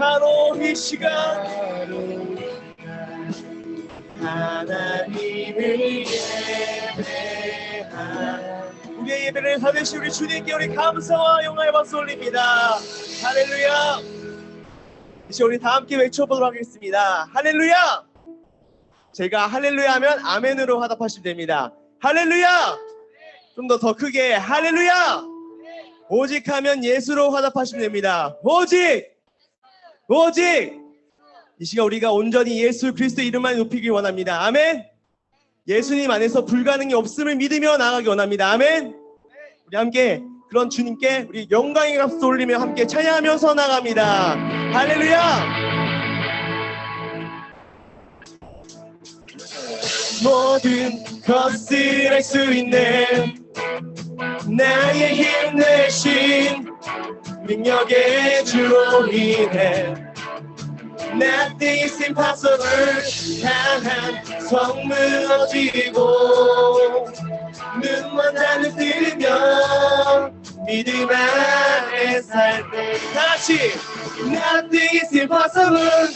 바로 이 시간 하나님을 예배한 우리의 예배를 받으신 우리 주님께 우리 감사와 영광의 박수 올립니다. 할렐루야. 이제 우리 다 함께 외쳐보도록 하겠습니다. 할렐루야. 제가 할렐루야 하면 아멘으로 화답하시면 됩니다. 할렐루야. 좀 더 크게 할렐루야. 오직 하면 예수로 화답하시면 됩니다. 오직 이 시간 우리가 온전히 예수 그리스도 이름만 높이길 원합니다. 아멘. 예수님 안에서 불가능이 없음을 믿으며 나아가기 원합니다. 아멘. 우리 함께 그런 주님께 우리 영광의 박수 올리며 함께 찬양하면서 나갑니다. 할렐루야. 모든 것을 할 수 있는 나의 힘 대신 능력의 주로 인해 Nothing is impossible 강한 성 무너지고 눈만 하늘 뜨면 믿음 안에 살 때 다시 Nothing is impossible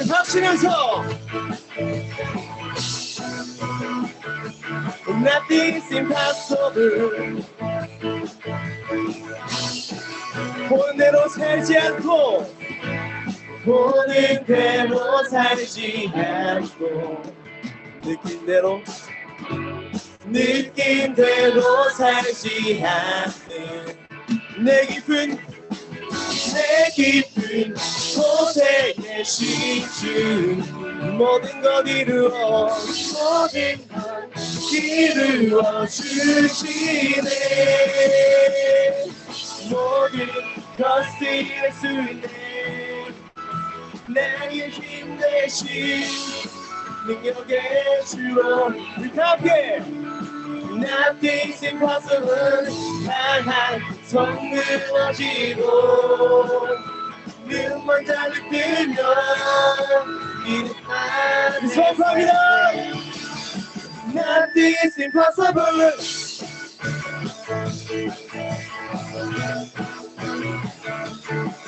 합치면서 Nothing is impossible 보는 대로 살지 않고 보는 대로 살지 않고 느낌대로 살지 않는 내 깊은 곳에 계신 주 모든 것 이루어 주시네 모든 것을 할 수 있네 나의 힘 대신 능력의 주로 우리 다 함께 Nothing's impossible 강한 성 무너지고 눈만 달리 뜨면 믿음 안에 선포합니다 Nothing's impossible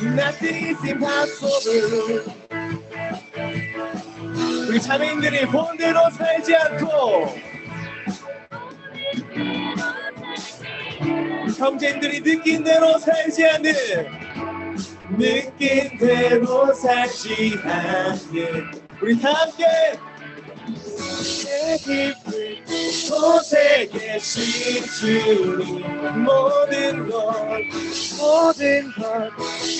Nothing is impossible 우리 자매인들이 본 대로 살지 않고 형제인들이 느낀 대로 살지 않는 우리 다 함께 내 깊은 곳에 계신 주님 모든 것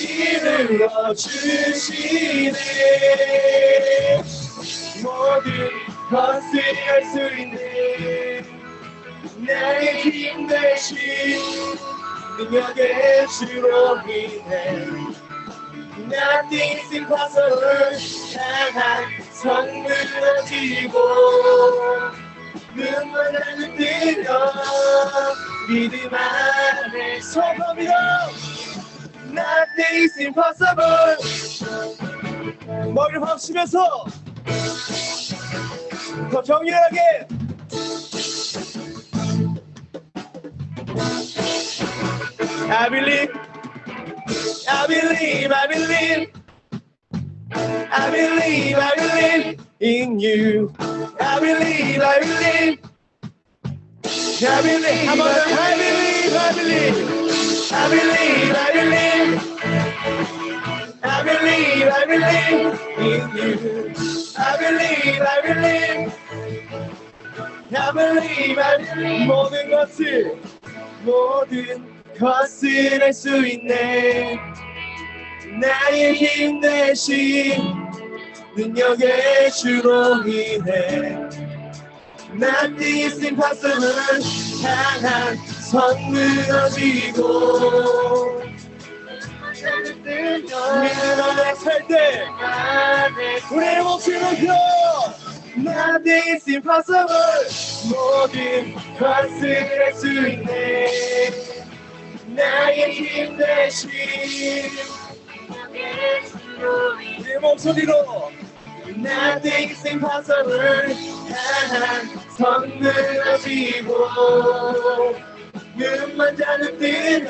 이루어 주시네 모든 것을 할 수 있네 나의 힘 대신 능력의 주로 인해 Nothing is impossible 강한 성 무너지고 눈만 하늘 뜨면 믿음 안에 선포합니다 Nothing is impossible 머리를 확 치면서 더 격렬하게 I believe in you I believe 한번 더 I believe in you I believe 모든 것을 할 수 있네 나의 힘 대신 능력의 주로 인해 Nothing is impossible 강한 성 무너지고 믿음 안에 살 때 우리의 목숨을 펴 Nothing is impossible 모든 것을 할 수 있네 나의 힘 대신 우리의 목소리로 Nothing is impossible 강한 성 무너지고 눈만 자는 뜨면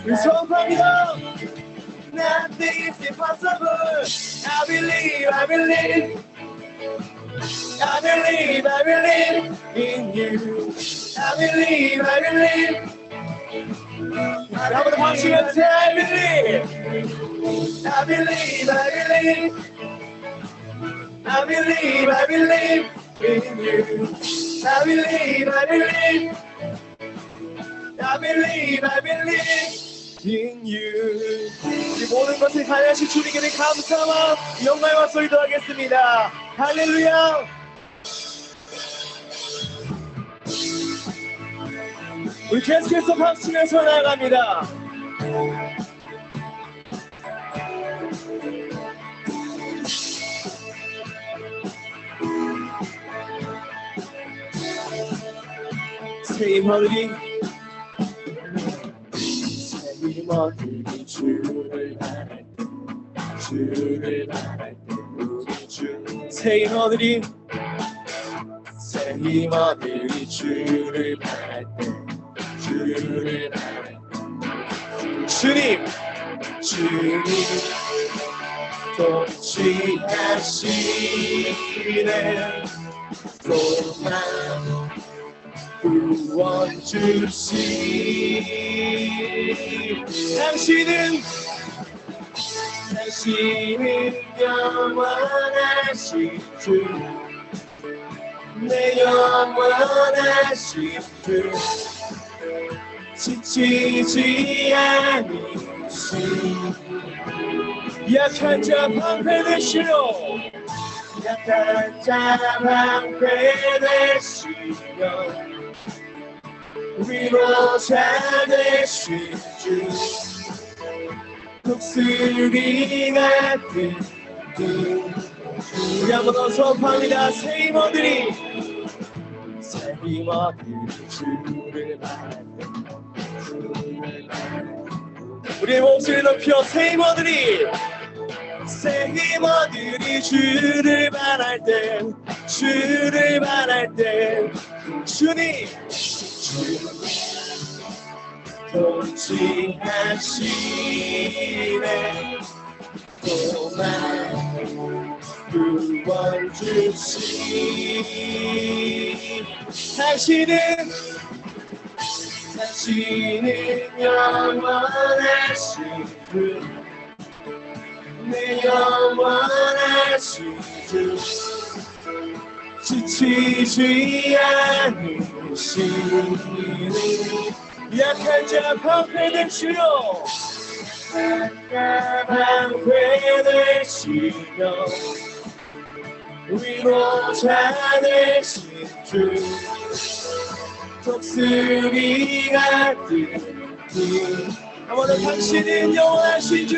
우리 선포합니다. Nothing is impossible. I believe, I believe. I believe, I believe in you. I believe, I believe. 한번 더 박수면서 I believe. I believe, I believe. I believe, I believe in you. I believe, I believe. I believe, I believe in you. 우리 모든 것을 가능하신 주님께 감사와 영광과 소리도 하겠습니다. 할렐루야. 우리 계속해서 박수면서 나아갑니다. 새 힘어들이 주를 바랄 때 주를 바랄 때 우리 주 새 힘어들이 주를 바랄 때 주를 바랄 때 주님 통치하시네 소망 구원 주시 당신은 영원하신 주 내 영원하신 주 지치지 않으시 약한 자 방패되시려 약한 자 방패되시려 위로자 되신 주 독수리 같은 주 우리 한번 더 선포합니다. 새 힘어들이 주를 바랄 때 우리의 목소리 높여 새 힘어들이 주를 바랄 때 주님 통치하시네 소망 구원 주시 당신은 영원하신 주 내 영원하신 주 지치지 않으시니 약한 자 방패되시려 방패되시려 위로자 되신 주 독수리 같은 주 한번 더 당신은 영원하신 주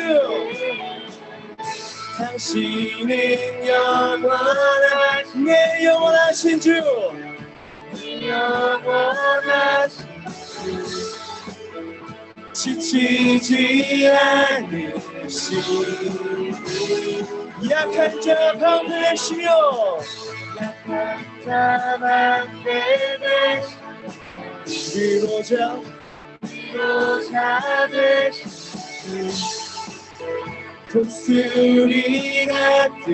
당신은 영원하신 내 영원하신 주 영원하신 주 지치지 않으시니 약한 자 방패되시며 약한 자 방패되시며 위로자 되시니 독수리 같은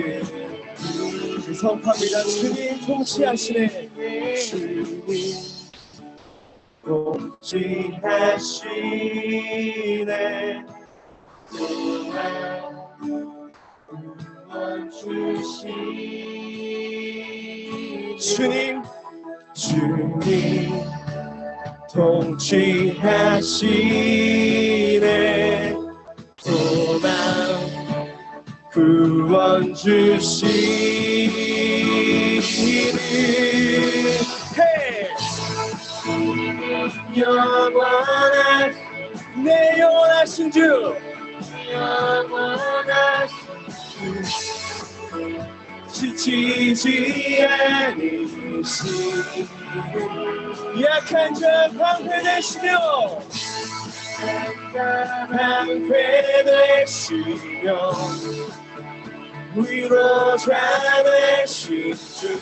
주 선포합니다. 주님 통치하시네 주님 통치하시네 구원 주시 주님 통치하시네 소망 구원 주시니 내 영원하신 주 지치지 않으시니 약한 자 방패되시며 방패되시며 위로자 되신 주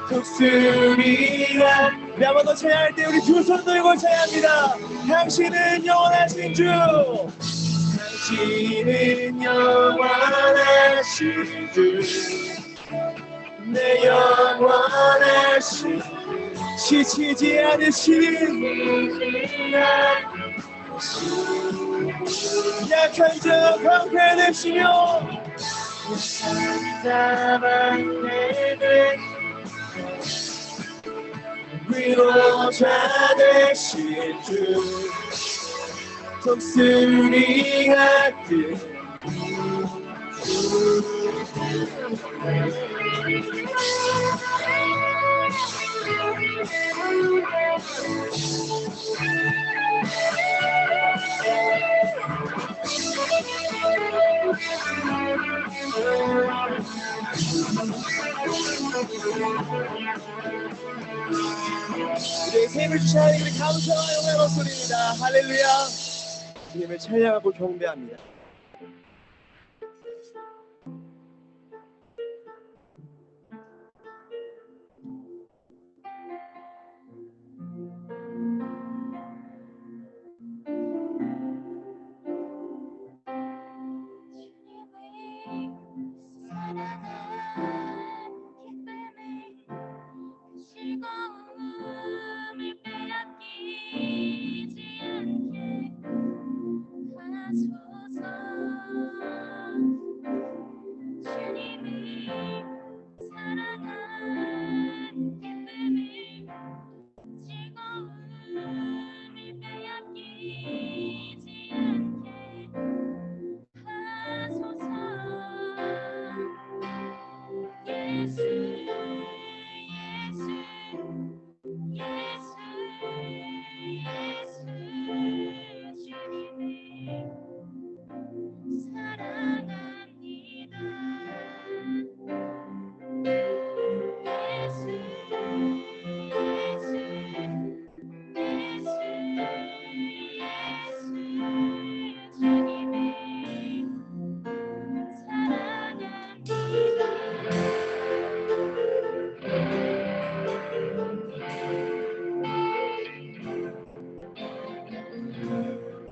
독수리가 우리 한 번 더 찬양할 때 우리 두 손 들고 찬양합니다. 당신은 영원하신 주, 당신은 영원하신 주, 내 영원하신 지치지 않으신 약한 자 방패 되시며 위로자 되신 주, 독수리 같은 우리의 삶을 주신 하나님을 감사와 영광의 목소리입니다. 할렐루야. 주님을 찬양하고 경배합니다.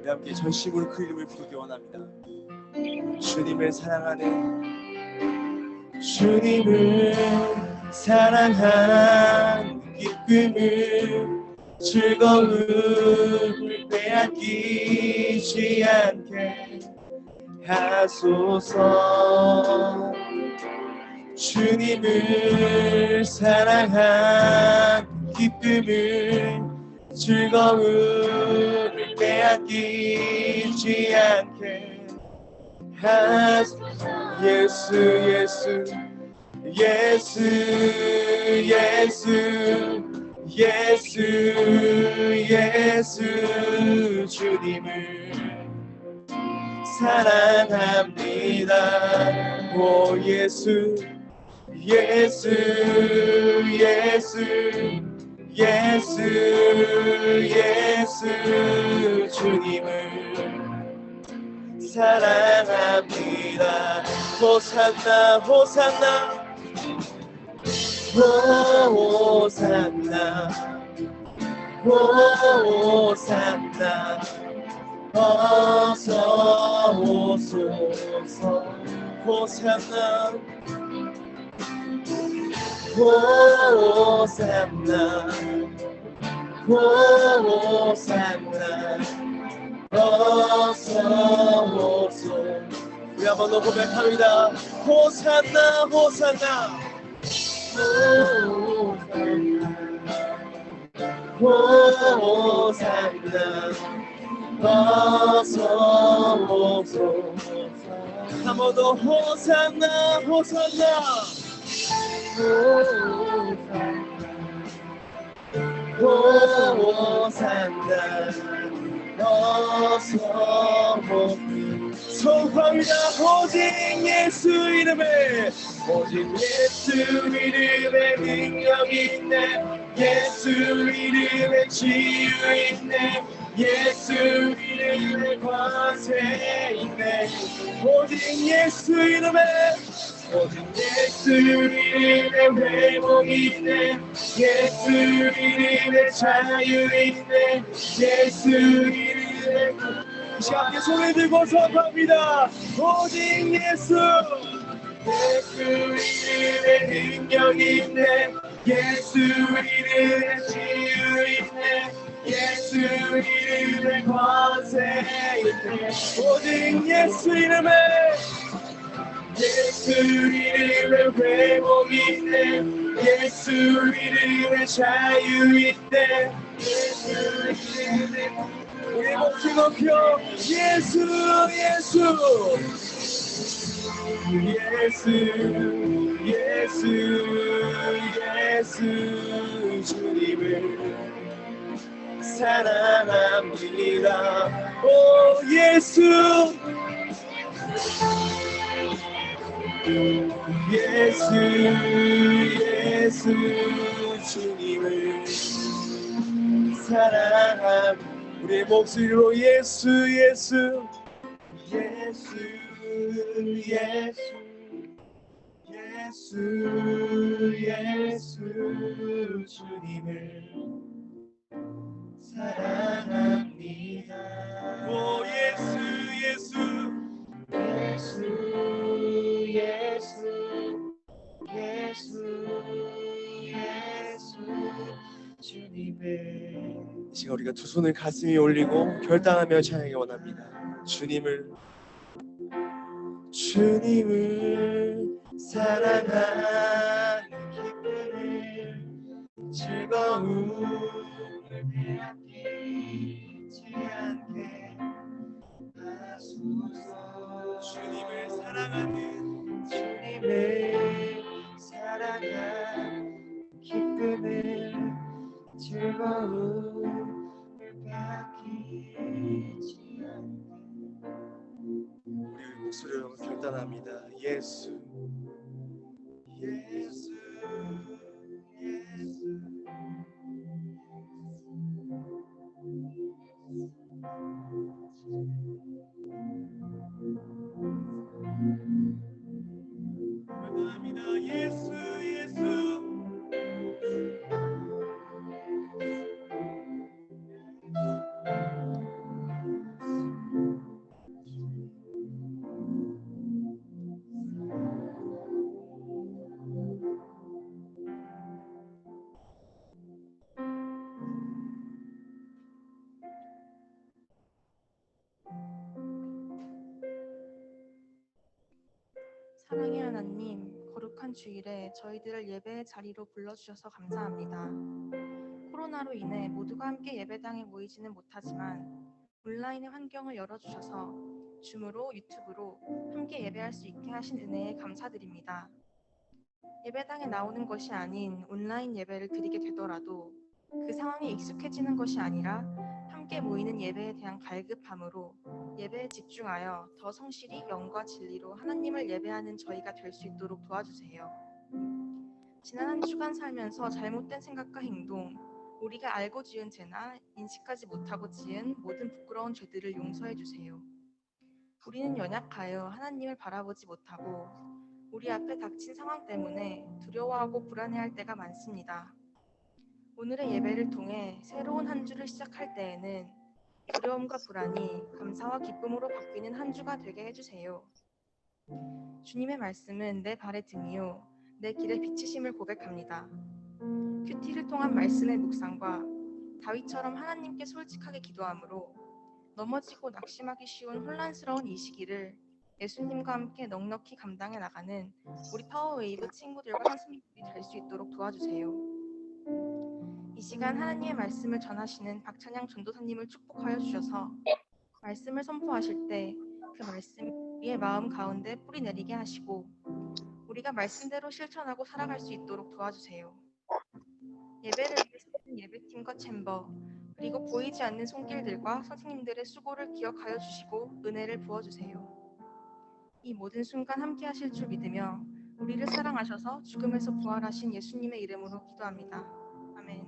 함께 전심으로 그 이름을 부르기 원합니다. 주님을 사랑하는, 주님을 사랑한 기쁨을, 즐거움을 빼앗기지 않게 하소서. 주님을 사랑한 기쁨을, 즐거움을 빼앗기지 않게 하소서. 예수 예수 예수 예수 예수 예수 주님을 사랑합니다. 오 예수 예수 예수 예수 예수 주님을 사랑합니다. 호산나 호산나 호산나 호산나 어서 오소서. 호산나 호산나 호산나 어서 오소. 우리 한 번 더 고백합니다. 호산나 호산나 호산나 어서 오소. 한 번 더 호산나 호산나 호산나 어서 오소. 선포합니다. 오직 예수 이름에, 오직 예수 이름에 능력이 있네. 예수 이름에 치유 있네. 예수 이름에 권세 있네. 오직 예수 이름에, 오직 예수 이름에 회복이 있네. 예수 이름에 자유 있네. 예수 이름에 이 시간 손을 들고 선포합니다. 오직 예수 이름에 능력이 있네. 예수 이름에 치유 있네. 예수 이름에 권세 있네. 오직 예수 이름에 예수 이름에 회복이 있네. 예수 이름에 자유 있네. 예수 이름에 우리 목숨 높여 예수 예수 예수 예수 예수 주님을 사랑합니다. 오 예수 예수 예수 주님을 사랑합니다. 우리의 목소리로 예수 예수 예수 예수 예수 예수 주님을 사랑합니다. 오 예수 예수 예수 예수 예수 예수 주님을 이 시간 우리가 두 손을 가슴 위에 올리고 결단하며 찬양하기 원합니다. 주님을 사랑하는 기쁨을 즐거움을 빼앗기지 않게 하소서. 주님을 사랑하는 기쁨을 즐거움을 빼앗기지 않게 우리 목소리로 결단합니다. 예수 예수 예수 감사합니다. 예수 예수 사랑의 하나님, 거룩한 주일에 저희들을 예배의 자리로 불러주셔서 감사합니다. 코로나로 인해 모두가 함께 예배당에 모이지는 못하지만 온라인의 환경을 열어주셔서 줌으로 유튜브로 함께 예배할 수 있게 하신 은혜에 감사드립니다. 예배당에 나오는 것이 아닌 온라인 예배를 드리게 되더라도 그 상황에 익숙해지는 것이 아니라 함께 모이는 예배에 대한 갈급함으로 예배에 집중하여 더 성실히 영과 진리로 하나님을 예배하는 저희가 될 수 있도록 도와주세요. 지난 한 주간 살면서 잘못된 생각과 행동, 우리가 알고 지은 죄나 인식하지 못하고 지은 모든 부끄러운 죄들을 용서해 주세요. 우리는 연약하여 하나님을 바라보지 못하고 우리 앞에 닥친 상황 때문에 두려워하고 불안해할 때가 많습니다. 오늘의 예배를 통해 새로운 한 주를 시작할 때에는 두려움과 불안이 감사와 기쁨으로 바뀌는 한 주가 되게 해주세요. 주님의 말씀은 내 발의 등이요 내 길의 빛이심을 고백합니다. 큐티를 통한 말씀의 묵상과 다윗처럼 하나님께 솔직하게 기도함으로 넘어지고 낙심하기 쉬운 혼란스러운 이 시기를 예수님과 함께 넉넉히 감당해 나가는 우리 파워웨이브 친구들과 선생님들이 될 수 있도록 도와주세요. 이 시간 하나님의 말씀을 전하시는 박찬양 전도사님을 축복하여 주셔서 말씀을 선포하실 때 그 말씀 우리의 마음 가운데 뿌리 내리게 하시고 우리가 말씀대로 실천하고 살아갈 수 있도록 도와주세요. 예배를 위해서 쓰는 예배팀과 챔버 그리고 보이지 않는 손길들과 선생님들의 수고를 기억하여 주시고 은혜를 부어주세요. 이 모든 순간 함께 하실 줄 믿으며 우리를 사랑하셔서 죽음에서 부활하신 예수님의 이름으로 기도합니다. 아멘.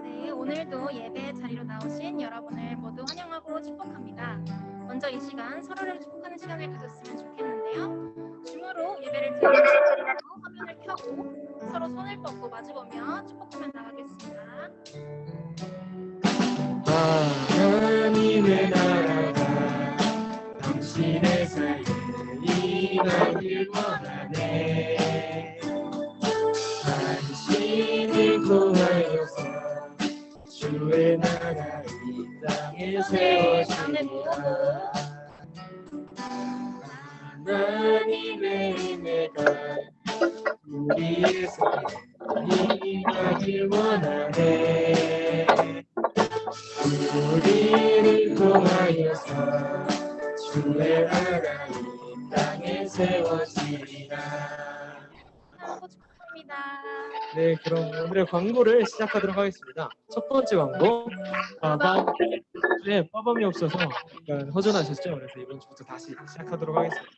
네, 오늘도 예배 자리로 나오신 여러분을 모두 환영하고 축복합니다. 먼저 이 시간 서로를 축복하는 시간을 가졌으면 좋겠는데요. 줌으로 예배를 드리는 화면을 켜고 서로 손을 뻗고 마주보며 축복하며 나가겠습니다. 하나님의 나라가 당신의 삶을 임하길 원하네. 당신을 통하여서 주의 나라 이 땅에 세워지리라. 하나님의 은혜가 우리의 삶을 임하길 원하네. 우리를 통하여서 주의 나라 이 땅에 세워지리라. 하고 축복합니다. 네, 그럼 오늘의 광고를 시작하도록 하겠습니다. 첫 번째 광고, 빠밤이 없어서 약간 허전하셨죠? 그래서 이번 주부터 다시 시작하도록 하겠습니다.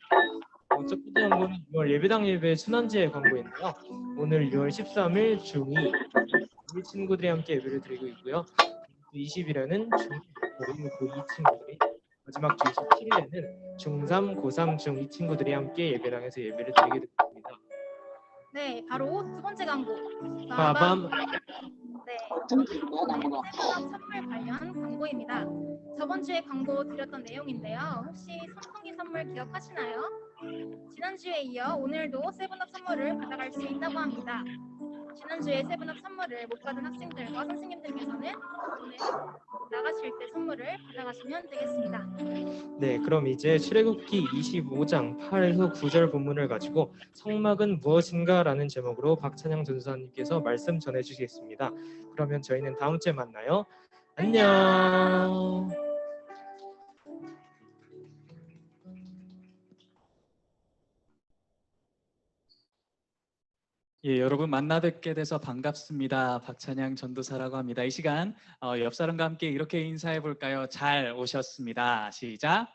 첫 번째 광고는 6월 예배당 예배 순환제 광고인데요. 오늘 6월 13일 중2 우리 친구들이 함께 예배를 드리고 있고요. 20일에는 중1, 고2 친구들이, 마지막 주 27일에는 중3, 고3, 중2 친구들이 함께 예배당에서 예배를 드리게 됩니다. 네, 바로 두 번째 광고. 빠밤. 네, 세븐업 선물 관련 광고입니다. 저번 주에 광고 드렸던 내용인데요. 혹시 선풍기 선물 기억하시나요? 지난주에 이어 오늘도 세븐업 선물을 받아갈 수 있다고 합니다. 지난주에 세븐업 선물을 못 받은 학생들과 선생님들께서는 오늘 나가실 때 선물을 받아가시면 되겠습니다. 네, 그럼 이제 출애굽기 25장 8에서 9절 본문을 가지고 성막은 무엇인가 라는 제목으로 박찬양 전도사님께서 말씀 전해주시겠습니다. 그러면 저희는 다음 주에 만나요. 안녕. 예, 여러분 만나 뵙게 돼서 반갑습니다. 박찬양 전도사라고 합니다. 이 시간 옆 사람과 함께 이렇게 인사해 볼까요? 잘 오셨습니다. 시작.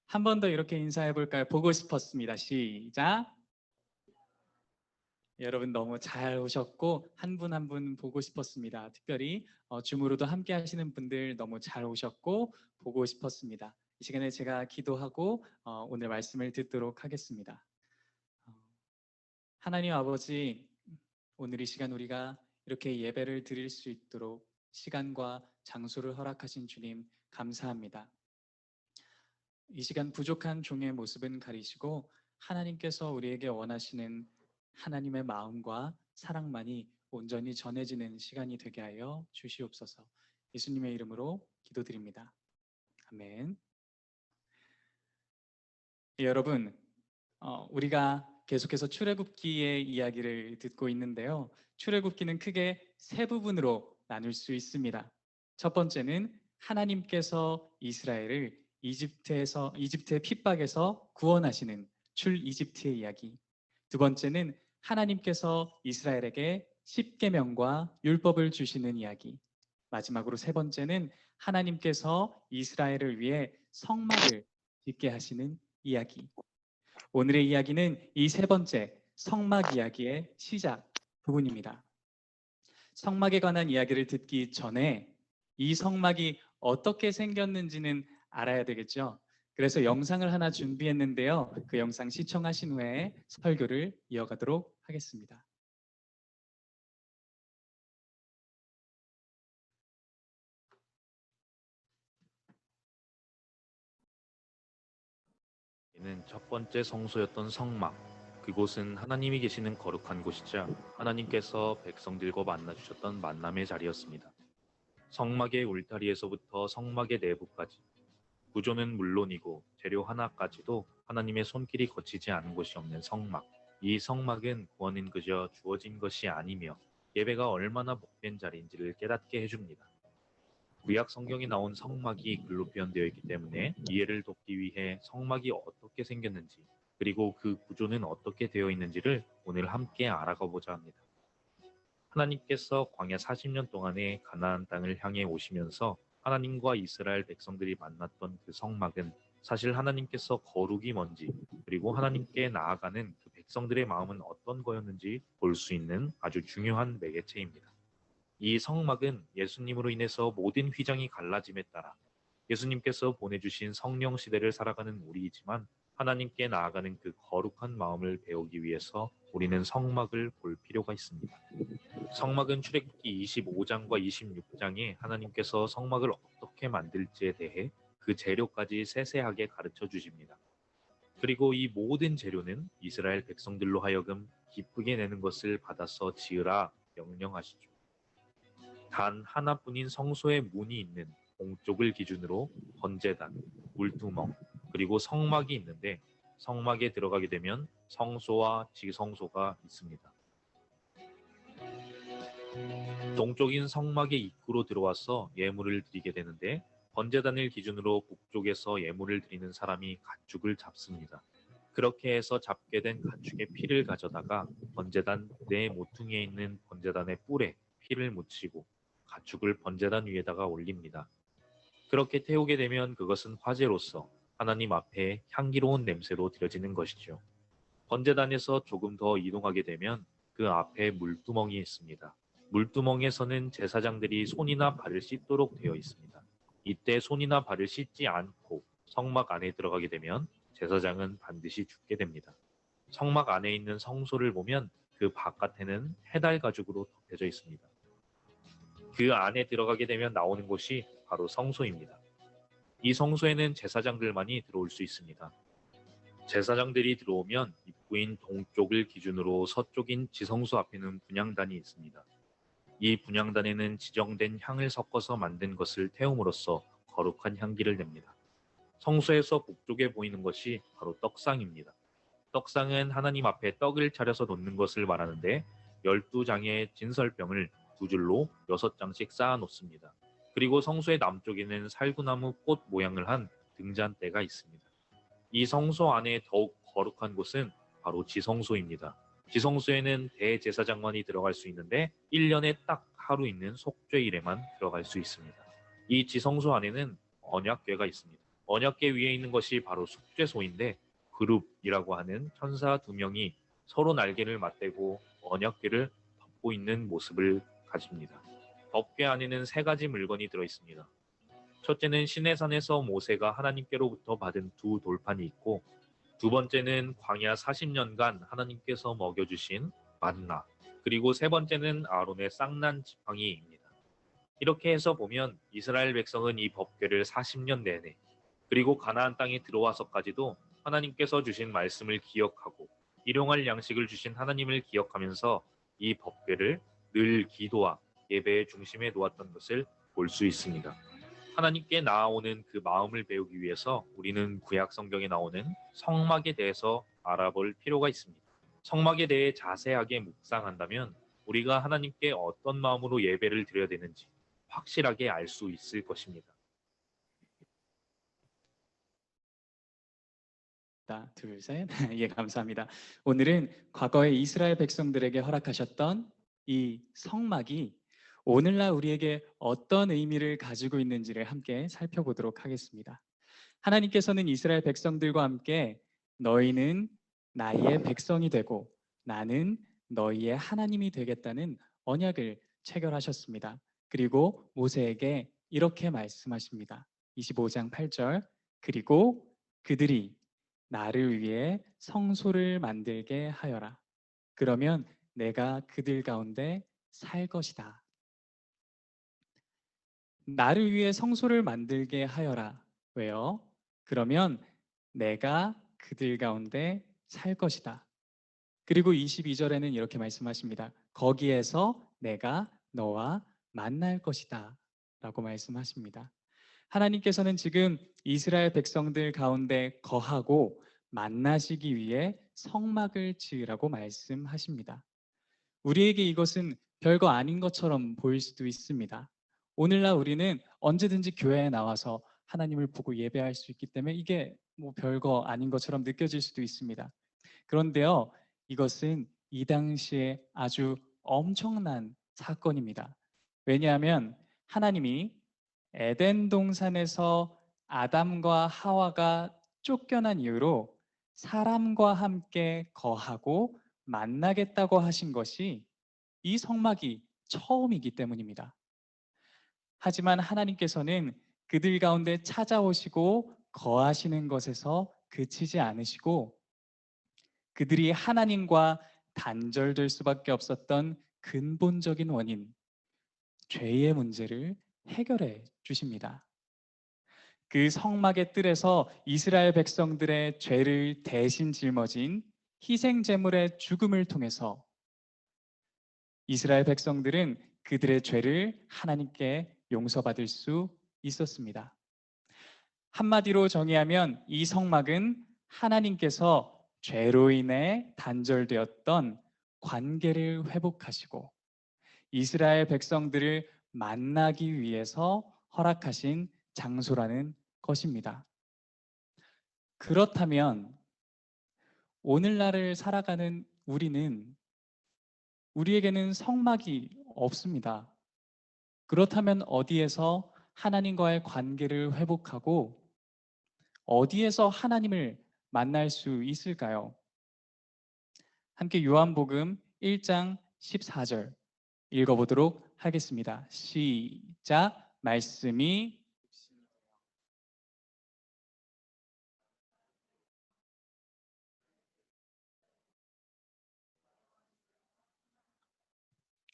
한 번 더 이렇게 인사해 볼까요? 보고 싶었습니다. 시작. 여러분 너무 잘 오셨고 한 분 한 분 보고 싶었습니다. 특별히 줌으로도 함께 하시는 분들 너무 잘 오셨고 보고 싶었습니다. 이 시간에 제가 기도하고 오늘 말씀을 듣도록 하겠습니다. 하나님 아버지, 오늘 이 시간 우리가 이렇게 예배를 드릴 수 있도록 시간과 장소를 허락하신 주님 감사합니다. 이 시간 부족한 종의 모습은 가리시고 하나님께서 우리에게 원하시는 하나님의 마음과 사랑만이 온전히 전해지는 시간이 되게 하여 주시옵소서. 예수님의 이름으로 기도드립니다. 아멘. 예, 여러분, 우리가 계속해서 출애굽기의 이야기를 듣고 있는데요. 출애굽기는 크게 세 부분으로 나눌 수 있습니다. 첫 번째는 하나님께서 이스라엘을 이집트의 핍박에서 구원하시는 출이집트의 이야기. 두 번째는 하나님께서 이스라엘에게 십계명과 율법을 주시는 이야기. 마지막으로 세 번째는 하나님께서 이스라엘을 위해 성막을 짓게 하시는 이야기. 오늘의 이야기는 이 세 번째 성막 이야기의 시작 부분입니다. 성막에 관한 이야기를 듣기 전에 이 성막이 어떻게 생겼는지는 알아야 되겠죠. 그래서 영상을 하나 준비했는데요. 그 영상 시청하신 후에 설교를 이어가도록 하겠습니다. 이는 첫 번째 성소였던 성막. 그곳은 하나님이 계시는 거룩한 곳이자 하나님께서 백성들과 만나 주셨던 만남의 자리였습니다. 성막의 울타리에서부터 성막의 내부까지, 구조는 물론이고 재료 하나까지도 하나님의 손길이 거치지 않은 곳이 없는 성막. 이 성막은 구원은 그저 주어진 것이 아니며 예배가 얼마나 복된 자리인지를 깨닫게 해줍니다. 구약 성경에 나온 성막이 글로 표현되어 있기 때문에 이해를 돕기 위해 성막이 어떻게 생겼는지, 그리고 그 구조는 어떻게 되어 있는지를 오늘 함께 알아가 보자 합니다. 하나님께서 광야 40년 동안에 가나안 땅을 향해 오시면서 하나님과 이스라엘 백성들이 만났던 그 성막은 사실 하나님께서 거룩이 뭔지 그리고 하나님께 나아가는 그 백성들의 마음은 어떤 거였는지 볼 수 있는 아주 중요한 매개체입니다. 이 성막은 예수님으로 인해서 모든 휘장이 갈라짐에 따라 예수님께서 보내주신 성령 시대를 살아가는 우리이지만 하나님께 나아가는 그 거룩한 마음을 배우기 위해서 우리는 성막을 볼 필요가 있습니다. 성막은 출애굽기 25장과 26장에 하나님께서 성막을 어떻게 만들지에 대해 그 재료까지 세세하게 가르쳐 주십니다. 그리고 이 모든 재료는 이스라엘 백성들로 하여금 기쁘게 내는 것을 받아서 지으라 명령하시죠. 단 하나뿐인 성소의 문이 있는 동쪽을 기준으로 번제단, 물두멍, 그리고 성막이 있는데 성막에 들어가게 되면 성소와 지성소가 있습니다. 동쪽인 성막의 입구로 들어와서 예물을 드리게 되는데 번제단을 기준으로 북쪽에서 예물을 드리는 사람이 가축을 잡습니다. 그렇게 해서 잡게 된 가축의 피를 가져다가 번제단 내 모퉁이에 있는 번제단의 뿔에 피를 묻히고 가축을 번제단 위에다가 올립니다. 그렇게 태우게 되면 그것은 화제로서 하나님 앞에 향기로운 냄새로 드려지는 것이죠. 번제단에서 조금 더 이동하게 되면 그 앞에 물두멍이 있습니다. 물두멍에서는 제사장들이 손이나 발을 씻도록 되어 있습니다. 이때 손이나 발을 씻지 않고 성막 안에 들어가게 되면 제사장은 반드시 죽게 됩니다. 성막 안에 있는 성소를 보면 그 바깥에는 해달 가죽으로 덮여져 있습니다. 그 안에 들어가게 되면 나오는 곳이 바로 성소입니다. 이 성소에는 제사장들만이 들어올 수 있습니다. 제사장들이 들어오면 입구인 동쪽을 기준으로 서쪽인 지성소 앞에는 분향단이 있습니다. 이 분향단에는 지정된 향을 섞어서 만든 것을 태움으로써 거룩한 향기를 냅니다. 성소에서 북쪽에 보이는 것이 바로 떡상입니다. 떡상은 하나님 앞에 떡을 차려서 놓는 것을 말하는데 12장의 진설병을 2줄로 6장씩 쌓아 놓습니다. 그리고 성소의 남쪽에는 살구나무 꽃 모양을 한 등잔대가 있습니다. 이 성소 안에 더욱 거룩한 곳은 바로 지성소입니다. 지성소에는 대제사장만이 들어갈 수 있는데 1년에 딱 하루 있는 속죄일에만 들어갈 수 있습니다. 이 지성소 안에는 언약궤가 있습니다. 언약궤 위에 있는 것이 바로 속죄소인데 그룹이라고 하는 천사 2명이 서로 날개를 맞대고 언약궤를 덮고 있는 모습을 가집니다. 덮개 안에는 3가지 물건이 들어 있습니다. 첫째는 시내산에서 모세가 하나님께로부터 받은 2 돌판이 있고 두 번째는 광야 40년간 하나님께서 먹여주신 만나, 그리고 3번째는 아론의 쌍난 지팡이입니다. 이렇게 해서 보면 이스라엘 백성은 이 법궤를 40년 내내 그리고 가나안 땅에 들어와서까지도 하나님께서 주신 말씀을 기억하고 일용할 양식을 주신 하나님을 기억하면서 이 법궤를 늘 기도와 예배의 중심에 놓았던 것을 볼 수 있습니다. 하나님께 나아오는 그 마음을 배우기 위해서 우리는 구약 성경에 나오는 성막에 대해서 알아볼 필요가 있습니다. 성막에 대해 자세하게 묵상한다면 우리가 하나님께 어떤 마음으로 예배를 드려야 되는지 확실하게 알 수 있을 것입니다. 하나, 둘, 셋. 예, 감사합니다. 오늘은 과거에 이스라엘 백성들에게 허락하셨던 이 성막이 오늘날 우리에게 어떤 의미를 가지고 있는지를 함께 살펴보도록 하겠습니다. 하나님께서는 이스라엘 백성들과 함께 너희는 나의 백성이 되고 나는 너희의 하나님이 되겠다는 언약을 체결하셨습니다. 그리고 모세에게 이렇게 말씀하십니다. 25장 8절 그리고 그들이 나를 위해 성소를 만들게 하여라. 그러면 내가 그들 가운데 살 것이다. 나를 위해 성소를 만들게 하여라. 왜요? 그러면 내가 그들 가운데 살 것이다. 그리고 22절에는 이렇게 말씀하십니다. 거기에서 내가 너와 만날 것이다. 라고 말씀하십니다. 하나님께서는 지금 이스라엘 백성들 가운데 거하고 만나시기 위해 성막을 지으라고 말씀하십니다. 우리에게 이것은 별거 아닌 것처럼 보일 수도 있습니다. 오늘날 우리는 언제든지 교회에 나와서 하나님을 보고 예배할 수 있기 때문에 이게 뭐 별거 아닌 것처럼 느껴질 수도 있습니다. 그런데요, 이것은 이 당시에 아주 엄청난 사건입니다. 왜냐하면 하나님이 에덴 동산에서 아담과 하와가 쫓겨난 이후로 사람과 함께 거하고 만나겠다고 하신 것이 이 성막이 처음이기 때문입니다. 하지만 하나님께서는 그들 가운데 찾아오시고 거하시는 것에서 그치지 않으시고 그들이 하나님과 단절될 수밖에 없었던 근본적인 원인, 죄의 문제를 해결해 주십니다. 그 성막의 뜰에서 이스라엘 백성들의 죄를 대신 짊어진 희생 제물의 죽음을 통해서 이스라엘 백성들은 그들의 죄를 하나님께 용서받을 수 있었습니다. 한마디로 정의하면 이 성막은 하나님께서 죄로 인해 단절되었던 관계를 회복하시고 이스라엘 백성들을 만나기 위해서 허락하신 장소라는 것입니다. 그렇다면 오늘날을 살아가는 우리에게는 성막이 없습니다. 그렇다면 어디에서 하나님과의 관계를 회복하고 어디에서 하나님을 만날 수 있을까요? 함께 요한복음 1장 14절 읽어보도록 하겠습니다. 시작. 말씀이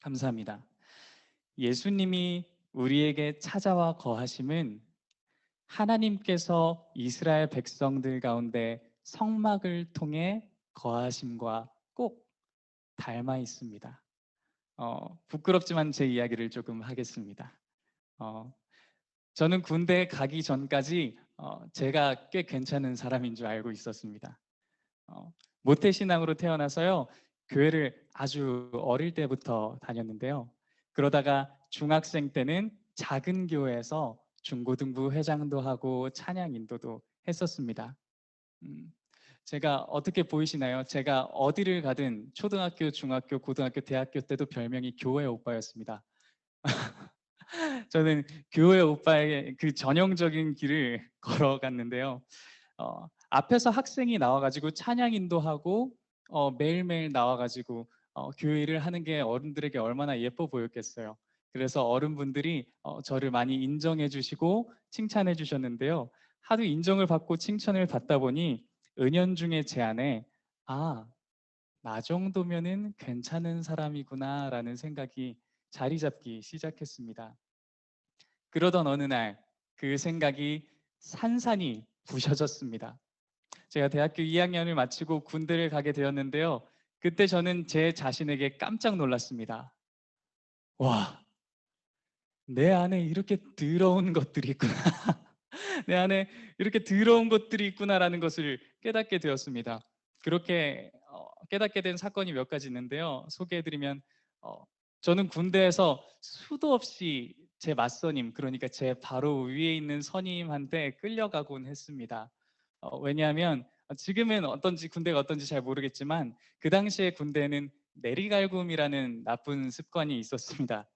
감사합니다. 예수님이 우리에게 찾아와 거하심은 하나님께서 이스라엘 백성들 가운데 성막을 통해 거하심과 꼭 닮아 있습니다. 부끄럽지만 제 이야기를 조금 하겠습니다. 저는 군대 가기 전까지 제가 꽤 괜찮은 사람인 줄 알고 있었습니다. 모태신앙으로 태어나서요, 교회를 아주 어릴 때부터 다녔는데요. 그러다가 중학생 때는 작은 교회에서 중고등부 회장도 하고 찬양 인도도 했었습니다. 제가 어떻게 보이시나요? 제가 어디를 가든 초등학교, 중학교, 고등학교, 대학교 때도 별명이 교회 오빠였습니다. 저는 교회 오빠의 그 전형적인 길을 걸어갔는데요. 앞에서 학생이 나와가지고 찬양 인도하고 매일매일 나와가지고 교회를 하는 게 어른들에게 얼마나 예뻐 보였겠어요. 그래서 어른분들이 저를 많이 인정해 주시고 칭찬해 주셨는데요. 하도 인정을 받고 칭찬을 받다 보니 은연중에 제 안에 나 정도면은 괜찮은 사람이구나 라는 생각이 자리 잡기 시작했습니다. 그러던 어느 날 그 생각이 산산이 부셔졌습니다. 제가 대학교 2학년을 마치고 군대를 가게 되었는데요. 그때 저는 제 자신에게 깜짝 놀랐습니다. 와, 내 안에 이렇게 더러운 것들이 있구나. 내 안에 이렇게 더러운 것들이 있구나라는 것을 깨닫게 되었습니다. 그렇게 깨닫게 된 사건이 몇 가지 있는데요. 소개해드리면 저는 군대에서 수도 없이 제 맞선임, 그러니까 제 바로 위에 있는 선임한테 끌려가곤 했습니다. 왜냐하면 지금은 군대가 어떤지 잘 모르겠지만 그 당시에 군대에는 내리갈굼이라는 나쁜 습관이 있었습니다.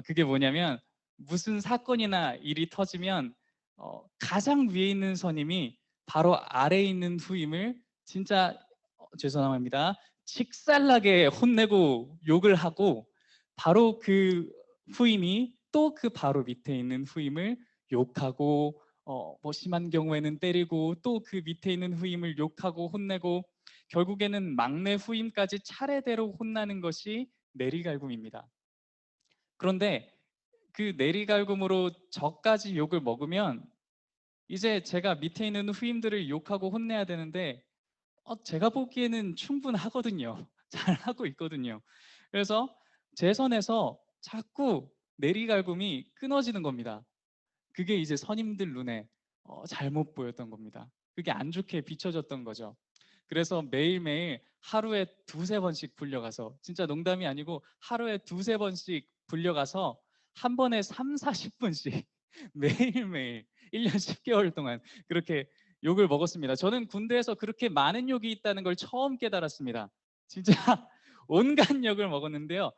그게 뭐냐면 무슨 사건이나 일이 터지면 가장 위에 있는 선임이 바로 아래에 있는 후임을 진짜 죄송합니다. 칙살나게 혼내고 욕을 하고 바로 그 후임이 또 그 바로 밑에 있는 후임을 욕하고 뭐 심한 경우에는 때리고 또 그 밑에 있는 후임을 욕하고 혼내고 결국에는 막내 후임까지 차례대로 혼나는 것이 내리갈굼입니다. 그런데 그 내리갈굼으로 저까지 욕을 먹으면 이제 제가 밑에 있는 후임들을 욕하고 혼내야 되는데 제가 보기에는 충분하거든요. 잘하고 있거든요. 그래서 제 선에서 자꾸 내리갈굼이 끊어지는 겁니다. 그게 이제 선임들 눈에 잘못 보였던 겁니다. 그게 안 좋게 비춰졌던 거죠. 그래서 매일매일 하루에 2-3번씩 불려가서 진짜 농담이 아니고 하루에 2-3번씩 불려가서 한 번에 30-40분씩 매일매일 1년 10개월 동안 그렇게 욕을 먹었습니다. 저는 군대에서 그렇게 많은 욕이 있다는 걸 처음 깨달았습니다. 진짜 온갖 욕을 먹었는데요.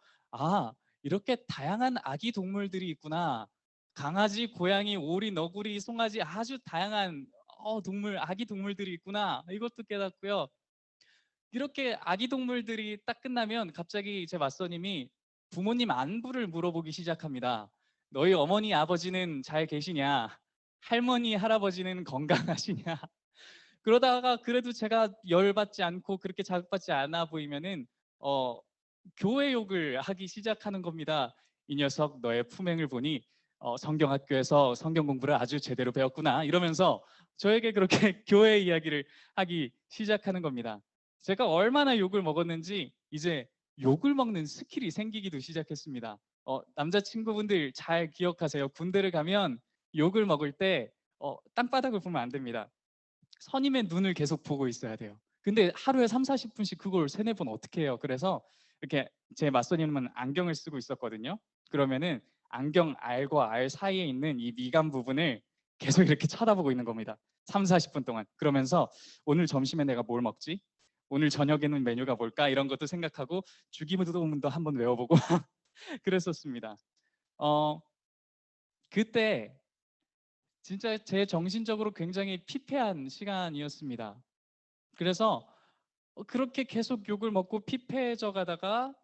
이렇게 다양한 아기 동물들이 있구나. 강아지, 고양이, 오리, 너구리, 송아지 아주 다양한 동물, 아기 동물들이 있구나. 이것도 깨닫고요. 이렇게 아기 동물들이 딱 끝나면 갑자기 제 맞선님이 부모님 안부를 물어보기 시작합니다. 너희 어머니, 아버지는 잘 계시냐? 할머니, 할아버지는 건강하시냐? 그러다가 그래도 제가 열받지 않고 그렇게 자극받지 않아 보이면은 교회 욕을 하기 시작하는 겁니다. 이 녀석 너의 품행을 보니 성경학교에서 성경 공부를 아주 제대로 배웠구나 이러면서 저에게 그렇게 교회 이야기를 하기 시작하는 겁니다. 제가 얼마나 욕을 먹었는지 이제 욕을 먹는 스킬이 생기기도 시작했습니다. 남자친구분들 잘 기억하세요. 군대를 가면 욕을 먹을 때 땅바닥을 보면 안 됩니다. 선임의 눈을 계속 보고 있어야 돼요. 근데 하루에 3, 40분씩 그걸 3, 4번 어떻게 해요? 그래서 이렇게 제 맞선임은 안경을 쓰고 있었거든요. 그러면은 안경 알과 알 사이에 있는 이 미간 부분을 계속 이렇게 쳐다보고 있는 겁니다. 3, 40분 동안. 그러면서 오늘 점심에 내가 뭘 먹지? 오늘 저녁에는 메뉴가 뭘까? 이런 것도 생각하고 주기도문도 한번 외워보고 그랬었습니다. 그때 진짜 제 정신적으로 굉장히 피폐한 시간이었습니다. 그래서 그렇게 계속 욕을 먹고 피폐해져 가다가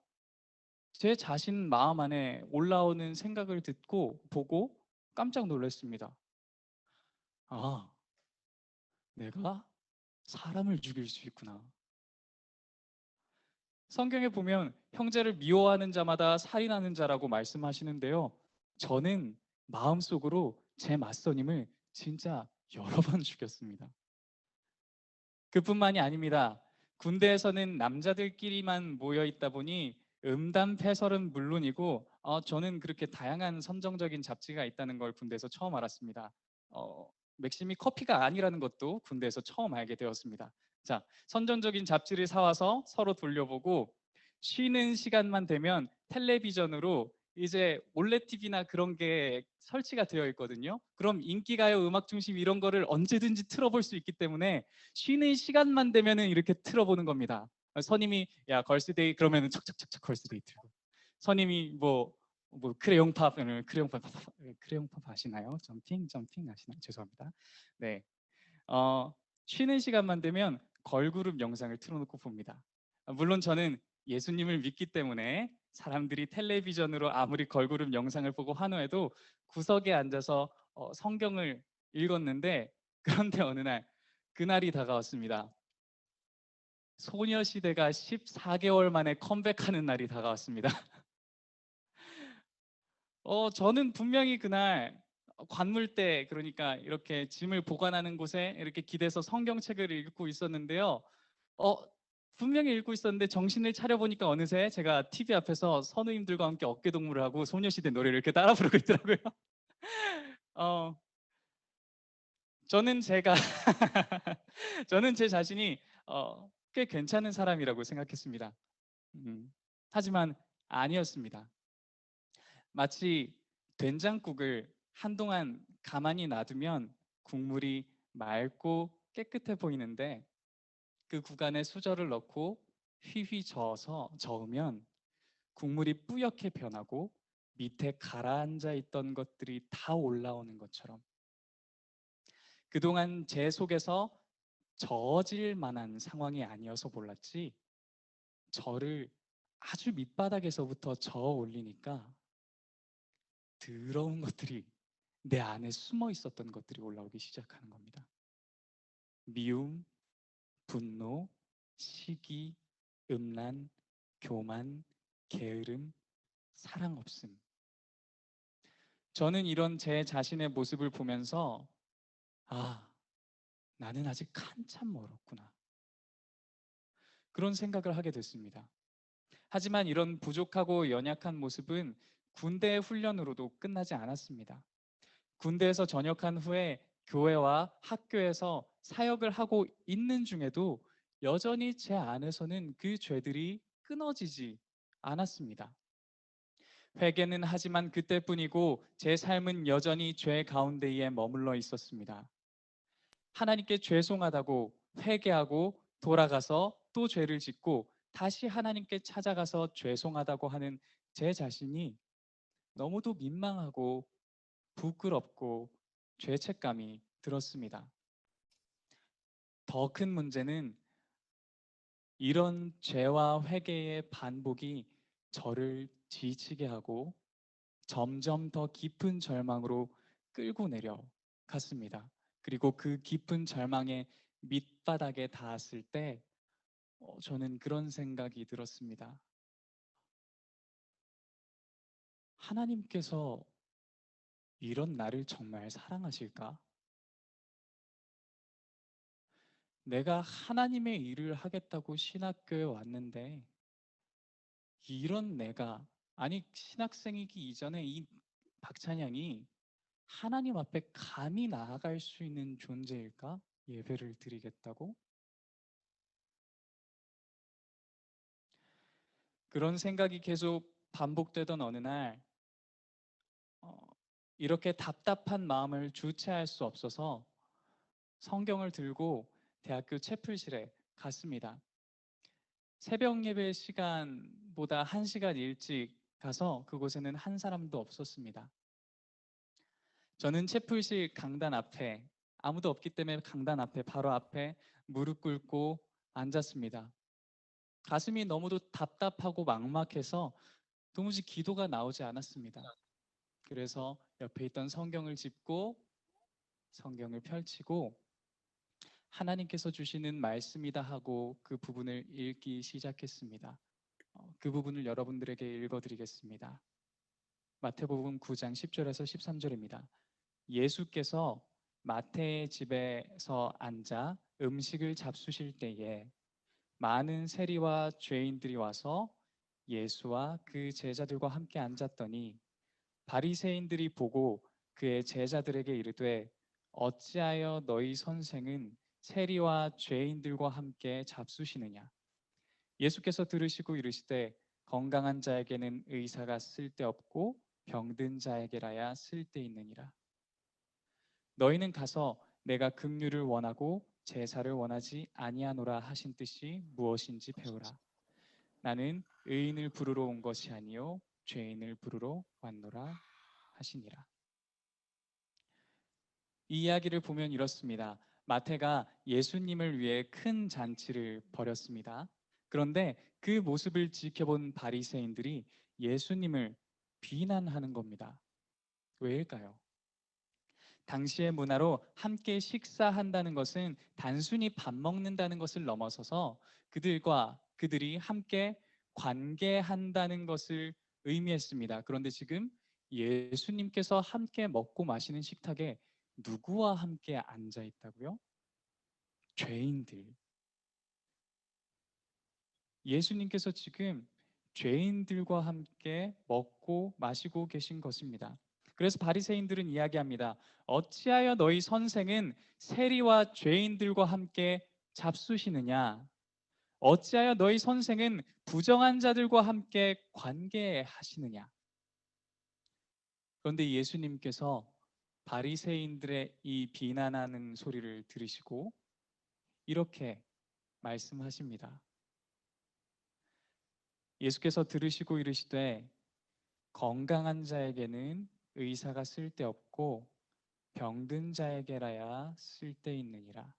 제 자신 마음 안에 올라오는 생각을 듣고 보고 깜짝 놀랐습니다. 아, 내가 사람을 죽일 수 있구나. 성경에 보면 형제를 미워하는 자마다 살인하는 자라고 말씀하시는데요. 저는 마음속으로 제 맞선임을 진짜 여러 번 죽였습니다. 그뿐만이 아닙니다. 군대에서는 남자들끼리만 모여 있다 보니 음담패설은 물론이고 저는 그렇게 다양한 선정적인 잡지가 있다는 걸 군대에서 처음 알았습니다. 맥심이 커피가 아니라는 것도 군대에서 처음 알게 되었습니다. 자, 선정적인 잡지를 사와서 서로 돌려보고 쉬는 시간만 되면 텔레비전으로 이제 올레 TV나 그런 게 설치가 되어 있거든요. 그럼 인기가요, 음악 중심 이런 거를 언제든지 틀어볼 수 있기 때문에 쉬는 시간만 되면은 이렇게 틀어보는 겁니다. 선임이 야 걸스데이 그러면은 척척척척 걸스데이 틀고 선임이 뭐 크레용팝 크레용팝 아시나요? 점핑 아시나요? 죄송합니다. 네, 쉬는 시간만 되면 걸그룹 영상을 틀어놓고 봅니다. 물론 저는 예수님을 믿기 때문에 사람들이 텔레비전으로 아무리 걸그룹 영상을 보고 환호해도 구석에 앉아서 성경을 읽었는데 그런데 어느 날 그날이 다가왔습니다. 소녀시대가 14개월 만에 컴백하는 날이 다가왔습니다. 저는 분명히 그날 관물대 그러니까 이렇게 짐을 보관하는 곳에 이렇게 기대서 성경책을 읽고 있었는데요. 분명히 읽고 있었는데 정신을 차려보니까 어느새 제가 TV 앞에서 선우님들과 함께 어깨동무를 하고 소녀시대 노래를 이렇게 따라 부르고 있더라고요. 저는 저는 제 자신이 꽤 괜찮은 사람이라고 생각했습니다. 하지만 아니었습니다. 마치 된장국을 한동안 가만히 놔두면 국물이 맑고 깨끗해 보이는데 그 국안에 수저를 넣고 휘휘 저으면 국물이 뿌옇게 변하고 밑에 가라앉아 있던 것들이 다 올라오는 것처럼 그동안 제 속에서 저어질 만한 상황이 아니어서 몰랐지 저를 아주 밑바닥에서부터 저어 올리니까 더러운 것들이 내 안에 숨어 있었던 것들이 올라오기 시작하는 겁니다. 미움, 분노, 시기, 음란, 교만, 게으름, 사랑 없음. 저는 이런 제 자신의 모습을 보면서 나는 아직 한참 멀었구나. 그런 생각을 하게 됐습니다. 하지만 이런 부족하고 연약한 모습은 군대의 훈련으로도 끝나지 않았습니다. 군대에서 전역한 후에 교회와 학교에서 사역을 하고 있는 중에도 여전히 제 안에서는 그 죄들이 끊어지지 않았습니다. 회개는 하지만 그때뿐이고 제 삶은 여전히 죄 가운데에 머물러 있었습니다. 하나님께 죄송하다고 회개하고 돌아가서 또 죄를 짓고 다시 하나님께 찾아가서 죄송하다고 하는 제 자신이 너무도 민망하고 부끄럽고 죄책감이 들었습니다. 더 큰 문제는 이런 죄와 회개의 반복이 저를 지치게 하고 점점 더 깊은 절망으로 끌고 내려갔습니다. 그리고 그 깊은 절망의 밑바닥에 닿았을 때 저는 그런 생각이 들었습니다. 하나님께서 이런 나를 정말 사랑하실까? 내가 하나님의 일을 하겠다고 신학교에 왔는데 이런 내가, 아니 신학생이기 이전에 이 박찬양이 하나님 앞에 감히 나아갈 수 있는 존재일까? 예배를 드리겠다고? 그런 생각이 계속 반복되던 어느 날 어, 이렇게 답답한 마음을 주체할 수 없어서 성경을 들고 대학교 채플실에 갔습니다. 새벽 예배 시간보다 1시간 일찍 가서 그곳에는 한 사람도 없었습니다. 저는 채플실 강단 앞에, 아무도 없기 때문에 강단 앞에, 바로 앞에 무릎 꿇고 앉았습니다. 가슴이 너무도 답답하고 막막해서 도무지 기도가 나오지 않았습니다. 그래서 옆에 있던 성경을 짚고 성경을 펼치고 하나님께서 주시는 말씀이다 하고 그 부분을 읽기 시작했습니다. 그 부분을 여러분들에게 읽어드리겠습니다. 마태복음 9장 10절에서 13절입니다. 예수께서 마태의 집에서 앉아 음식을 잡수실 때에 많은 세리와 죄인들이 와서 예수와 그 제자들과 함께 앉았더니 바리새인들이 보고 그의 제자들에게 이르되 어찌하여 너희 선생은 세리와 죄인들과 함께 잡수시느냐? 예수께서 들으시고 이르시되 건강한 자에게는 의사가 쓸데없고 병든 자에게라야 쓸데있느니라. 너희는 가서 내가 긍휼을 원하고 제사를 원하지 아니하노라 하신 뜻이 무엇인지 배우라. 나는 의인을 부르러 온 것이 아니요 죄인을 부르러 왔노라 하시니라. 이 이야기를 보면 이렇습니다. 마태가 예수님을 위해 큰 잔치를 벌였습니다. 그런데 그 모습을 지켜본 바리새인들이 예수님을 비난하는 겁니다. 왜일까요? 당시의 문화로 함께 식사한다는 것은 단순히 밥 먹는다는 것을 넘어서서 그들이 함께 관계한다는 것을 의미했습니다. 그런데 지금 예수님께서 함께 먹고 마시는 식탁에 누구와 함께 앉아 있다고요? 죄인들. 예수님께서 지금 죄인들과 함께 먹고 마시고 계신 것입니다. 그래서 바리새인들은 이야기합니다. 어찌하여 너희 선생은 세리와 죄인들과 함께 잡수시느냐? 어찌하여 너희 선생은 부정한 자들과 함께 관계하시느냐? 그런데 예수님께서 바리새인들의 이 비난하는 소리를 들으시고 이렇게 말씀하십니다. 예수께서 들으시고 이르시되 건강한 자에게는 의사가 쓸데없고 병든 자에게라야 쓸데있느니라.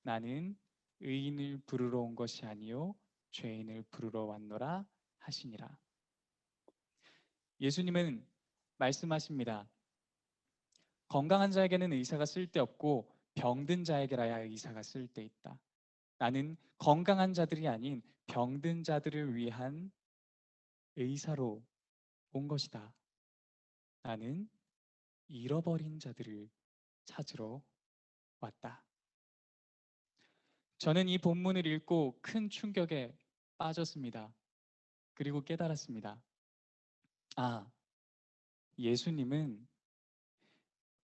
나는 의인을 부르러 온 것이 아니요 죄인을 부르러 왔노라 하시니라. 예수님은 말씀하십니다. 건강한 자에게는 의사가 쓸데없고 병든 자에게라야 의사가 쓸데있다. 나는 건강한 자들이 아닌 병든 자들을 위한 의사로 온 것이다. 나는 잃어버린 자들을 찾으러 왔다. 저는 이 본문을 읽고 큰 충격에 빠졌습니다. 그리고 깨달았습니다. 아, 예수님은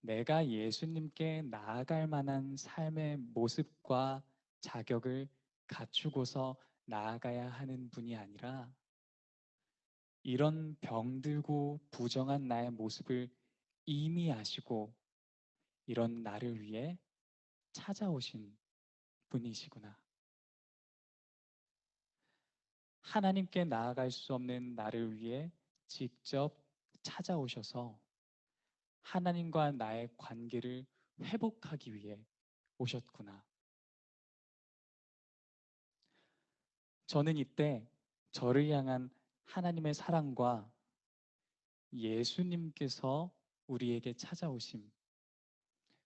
내가 예수님께 나아갈 만한 삶의 모습과 자격을 갖추고서 나아가야 하는 분이 아니라 이런 병들고 부정한 나의 모습을 이미 아시고 이런 나를 위해 찾아오신 분이시구나. 하나님께 나아갈 수 없는 나를 위해 직접 찾아오셔서 하나님과 나의 관계를 회복하기 위해 오셨구나. 저는 이때 저를 향한 하나님의 사랑과 예수님께서 우리에게 찾아오심,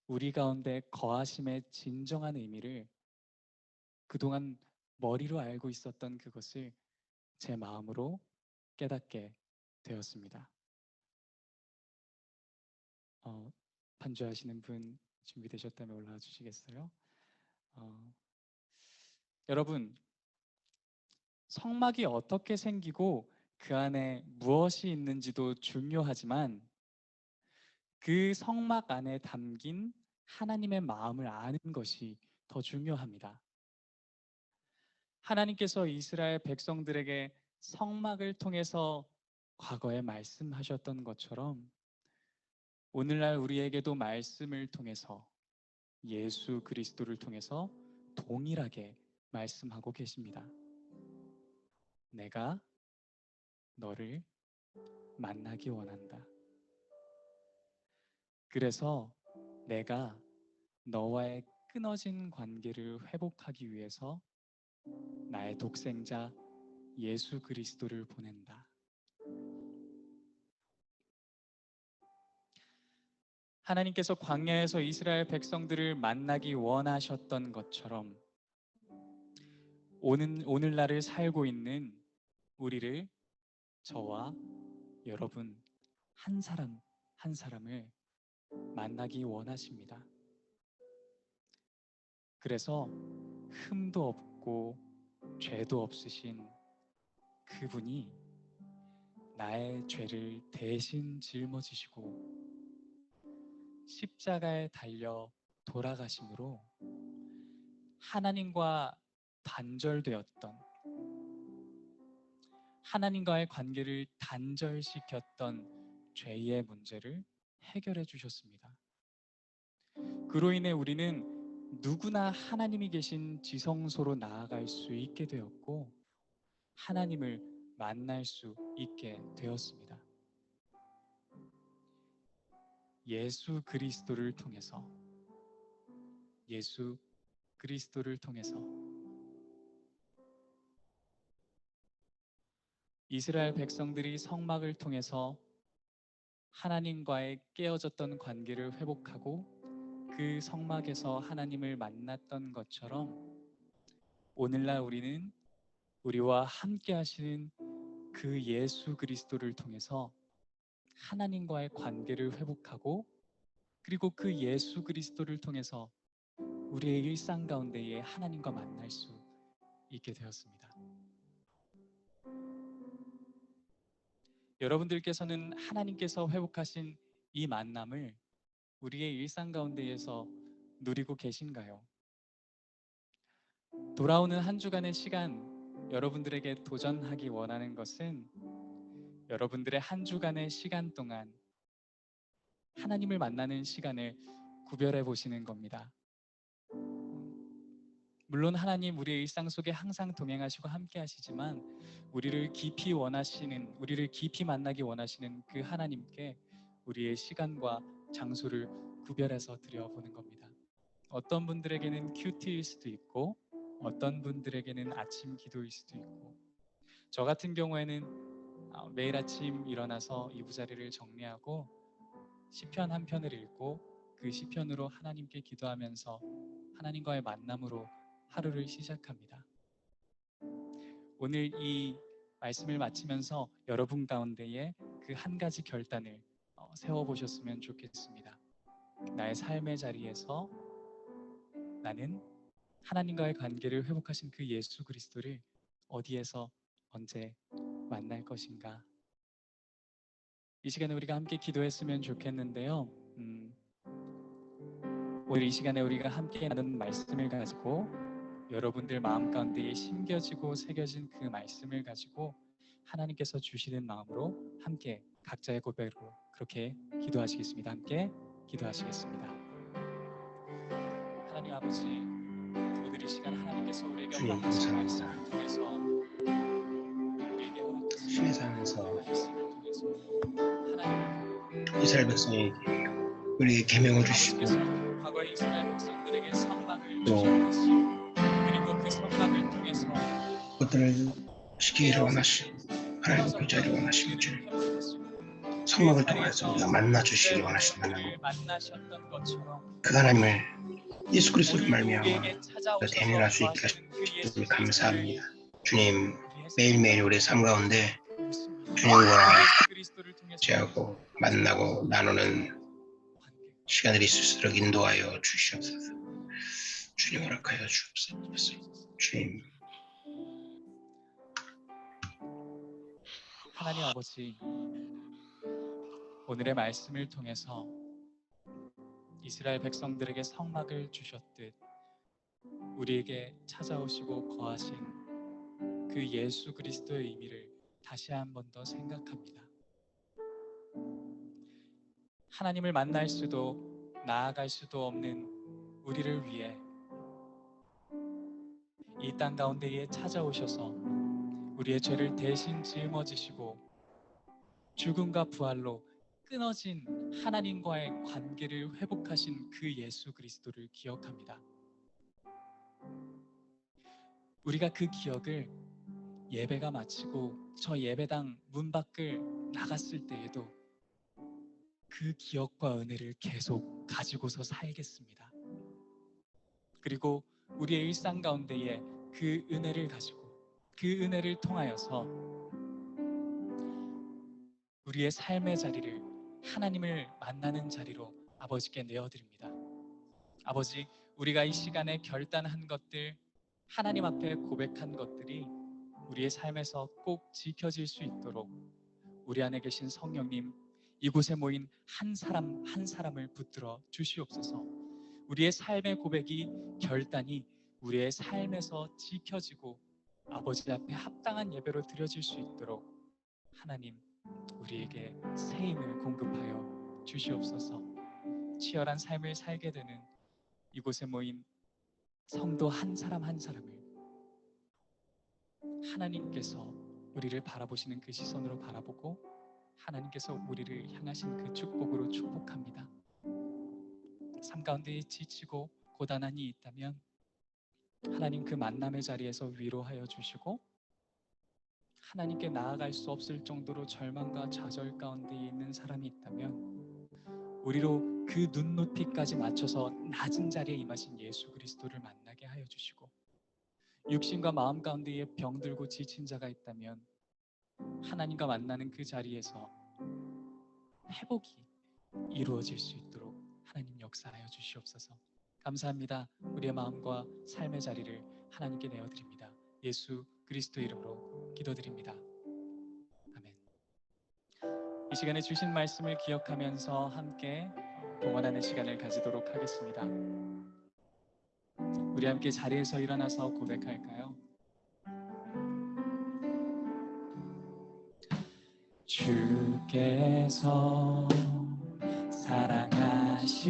우리 가운데 거하심의 진정한 의미를 그동안 머리로 알고 있었던 그것을 제 마음으로 깨닫게 되었습니다. 반주하시는 분 준비되셨다면 올라와 주시겠어요? 여러분, 성막이 어떻게 생기고 그 안에 무엇이 있는지도 중요하지만 그 성막 안에 담긴 하나님의 마음을 아는 것이 더 중요합니다. 하나님께서 이스라엘 백성들에게 성막을 통해서 과거에 말씀하셨던 것처럼 오늘날 우리에게도 말씀을 통해서 예수 그리스도를 통해서 동일하게 말씀하고 계십니다. 내가 너를 만나기 원한다. 그래서 내가 너와의 끊어진 관계를 회복하기 위해서 나의 독생자 예수 그리스도를 보낸다. 하나님께서 광야에서 이스라엘 백성들을 만나기 원하셨던 것처럼 오늘날을 살고 있는 우리를, 저와 여러분 한 사람 한 사람을 만나기 원하십니다. 그래서 흠도 없고 죄도 없으신 그분이 나의 죄를 대신 짊어지시고 십자가에 달려 돌아가심으로 하나님과 단절되었던, 하나님과의 관계를 단절시켰던 죄의 문제를 해결해 주셨습니다. 그로 인해 우리는 누구나 하나님이 계신 지성소로 나아갈 수 있게 되었고 하나님을 만날 수 있게 되었습니다. 예수 그리스도를 통해서, 예수 그리스도를 통해서 이스라엘 백성들이 성막을 통해서 하나님과의 깨어졌던 관계를 회복하고 그 성막에서 하나님을 만났던 것처럼 오늘날 우리는 우리와 함께 하시는 그 예수 그리스도를 통해서 하나님과의 관계를 회복하고 그리고 그 예수 그리스도를 통해서 우리의 일상 가운데에 하나님과 만날 수 있게 되었습니다. 여러분들께서는 하나님께서 회복하신 이 만남을 우리의 일상 가운데에서 누리고 계신가요? 돌아오는 한 주간의 시간, 여러분들에게 도전하기 원하는 것은 여러분들의 한 주간의 시간 동안 하나님을 만나는 시간을 구별해 보시는 겁니다. 물론 하나님 우리의 일상 속에 항상 동행하시고 함께 하시지만 우리를 깊이 만나기 원하시는 그 하나님께 우리의 시간과 장소를 구별해서 드려보는 겁니다. 어떤 분들에게는 큐티일 수도 있고 어떤 분들에게는 아침 기도일 수도 있고, 저 같은 경우에는 매일 아침 일어나서 이부자리를 정리하고 시편 한 편을 읽고 그 시편으로 하나님께 기도하면서 하나님과의 만남으로 하루를 시작합니다. 오늘 이 말씀을 마치면서 여러분 가운데에 그 한 가지 결단을 세워보셨으면 좋겠습니다. 나의 삶의 자리에서 나는 하나님과의 관계를 회복하신 그 예수 그리스도를 어디에서 언제 만날 것인가? 이 시간에 우리가 함께 기도했으면 좋겠는데요. 오늘 이 시간에 우리가 함께 나눈 말씀을 가지고 여러분들 마음 가운데에 심겨지고 새겨진 그 말씀을 가지고 하나님께서 주시는 마음으로 함께 각자의 고백으로 그렇게 기도하시겠습니다. 함께 기도하시겠습니다. 하나님 아버지, 오늘 이 시간 하나님께서 우리에게 주님 허락하신 감사합니다. 말씀을 통해서 우리에게 허락하신 세상에서 말씀을 통해서 하나님 이스라엘 백성에게 우리에게 계명을 주시고 하나님께서 과거의 이스라엘 백성들에게 선막을 또 주셨듯이 그리고 그 선막을 통해서 그것들을 지키기를 원하시고 하나님과 교제를 원하시는 주님, 선막을 통해서 우리가 만나 주시기 원하신다는 만나셨던 것처럼 그 하나님을 예수 그리스도로 말미암아 우리에게 찾아오셔서 대면할 수 있게 거하시는 그 하시니 예수 감사합니다. 주님, 그리스도를 매일매일 우리 삶 가운데 믿습니다. 주님과 예수 그리스도를 통해서 제하고 만나고 나누는 시간들이 있을수록 인도하여 주시옵소서. 주님 허락하여 주옵소서. 주님, 하나님 아버지, 오늘의 말씀을 통해서 이스라엘 백성들에게 성막을 주셨듯 우리에게 찾아오시고 거하신 그 예수 그리스도의 의미를 다시 한 번 더 생각합니다. 하나님을 만날 수도 나아갈 수도 없는 우리를 위해 이 땅 가운데에 찾아오셔서 우리의 죄를 대신 짊어지시고 죽음과 부활로 끊어진 하나님과의 관계를 회복하신 그 예수 그리스도를 기억합니다. 우리가 그 기억을 예배가 마치고 저 예배당 문 밖을 나갔을 때에도 그 기억과 은혜를 계속 가지고서 살겠습니다. 그리고 우리의 일상 가운데에 그 은혜를 가지고 그 은혜를 통하여서 우리의 삶의 자리를 하나님을 만나는 자리로 아버지께 내어드립니다. 아버지, 우리가 이 시간에 결단한 것들, 하나님 앞에 고백한 것들이 우리의 삶에서 꼭 지켜질 수 있도록 우리 안에 계신 성령님, 이곳에 모인 한 사람 한 사람을 붙들어 주시옵소서. 우리의 삶의 고백이, 결단이 우리의 삶에서 지켜지고 아버지 앞에 합당한 예배로 드려질 수 있도록 하나님, 우리에게 새 힘을 공급하여 주시옵소서. 치열한 삶을 살게 되는 이곳에 모인 성도 한 사람 한 사람을 하나님께서 우리를 바라보시는 그 시선으로 바라보고 하나님께서 우리를 향하신 그 축복으로 축복합니다. 삶 가운데 지치고 고단한이 있다면 하나님 그 만남의 자리에서 위로하여 주시고, 하나님께 나아갈 수 없을 정도로 절망과 좌절 가운데 있는 사람이 있다면 우리로 그 눈높이까지 맞춰서 낮은 자리에 임하신 예수 그리스도를 만나게 하여 주시고, 육신과 마음 가운데에 병들고 지친 자가 있다면 하나님과 만나는 그 자리에서 회복이 이루어질 수 있도록 하나님 역사하여 주시옵소서. 감사합니다. 우리의 마음과 삶의 자리를 하나님께 내어드립니다. 예수 그리스도 이름으로 기도드립니다. 아멘. 이 시간에 주신 말씀을 기억하면서 함께 동원하는 시간을 가지도록 하겠습니다. 우리 함께 자리에서 일어나서 고백할까요? 주께서 사랑하시는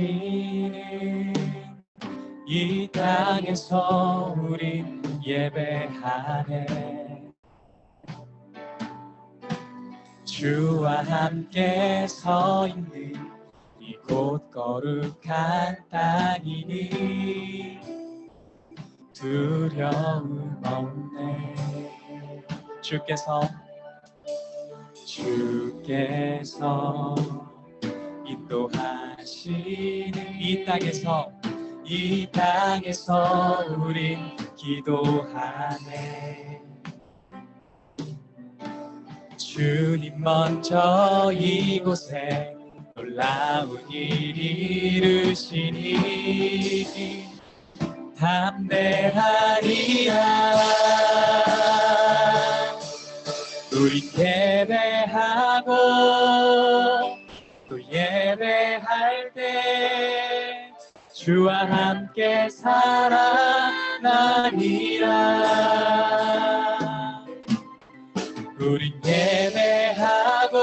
이 땅에서 우린 예배하네. 주와 함께 서 있는 이곳 거룩한 땅이니 두려움 없네. 주께서 인도하시는 이 땅에서 우린 기도하네. 주님 먼저 이곳에 놀라운 일 이루시니 담대하리라. 우린 예배하고 또 예배할 때 주와 함께 살아나리라. 우린 예배하고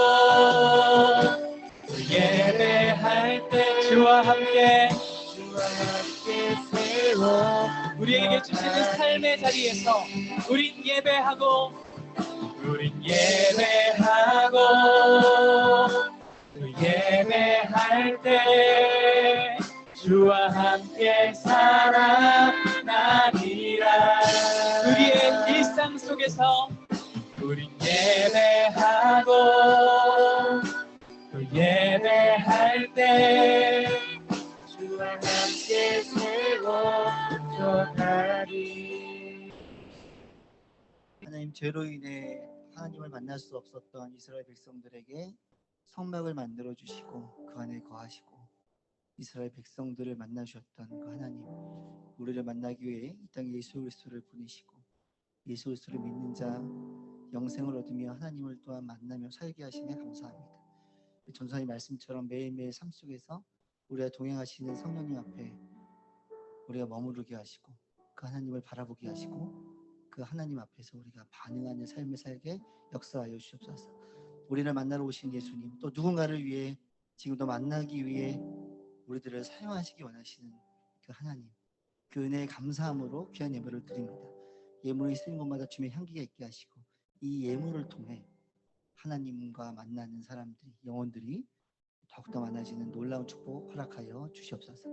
또 예배할 때 주와 함께 세워 우리에게 주시는 삶의 자리에서 우린 예배하고 또 예배할 때 주와 함께 살아나리라. 우리의 일상 속에서 우린 예배하고 또 예배할 때 주와 함께 세워져가리. 하나님, 죄로 인해 하나님을 만날 수 없었던 이스라엘 백성들에게 성막을 만들어 주시고 그 안에 거하시고 이스라엘 백성들을 만나 주셨던 그 하나님, 우리를 만나기 위해 이 땅에 예수 그리스도를 보내시고 예수 그리스도를 믿는 자 영생을 얻으며 하나님을 또한 만나며 살게 하시네 감사합니다. 전사의 말씀처럼 매일매일 삶 속에서 우리가 동행하시는 성령님 앞에 우리가 머무르게 하시고 그 하나님을 바라보게 하시고 그 하나님 앞에서 우리가 반응하는 삶을 살게 역사하여 주시옵소서. 우리를 만나러 오신 예수님, 또 누군가를 위해 지금도 만나기 위해 우리들을 사용하시기 원하시는 그 하나님, 그 은혜에 감사함으로 귀한 예물을 드립니다. 예물이 쓰인 곳마다 주님의 향기가 있게 하시고 이 예물을 통해 하나님과 만나는 사람들이, 영혼들이 더욱더 많아지는 놀라운 축복 허락하여 주시옵소서.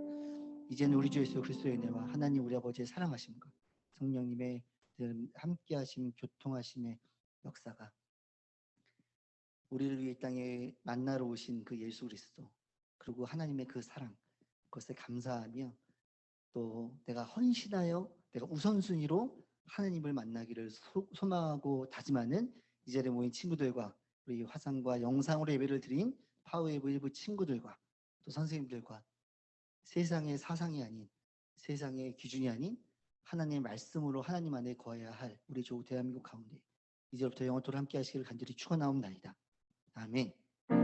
이제는 우리 주 예수 그리스도의 은혜와 하나님 우리 아버지의 사랑하심과 성령님의 함께하심, 교통하심의 역사가 우리를 위해 이 땅에 만나러 오신 그 예수 그리스도, 그리고 하나님의 그 사랑, 그것에 감사하며 또 내가 헌신하여 내가 우선순위로 하나님을 만나기를 소망하고 다짐하는 이 자리에 모인 친구들과 우리 화상과 영상으로 예배를 드린 파워웨이브 일부 친구들과 또 선생님들과 세상의 사상이 아닌, 세상의 기준이 아닌 하나님의 말씀으로 하나님 안에 거해야 할 우리 조국 대한민국 가운데 이제부터 영원토록 함께 하시기를 간절히 축원하옵나이다. 아멘.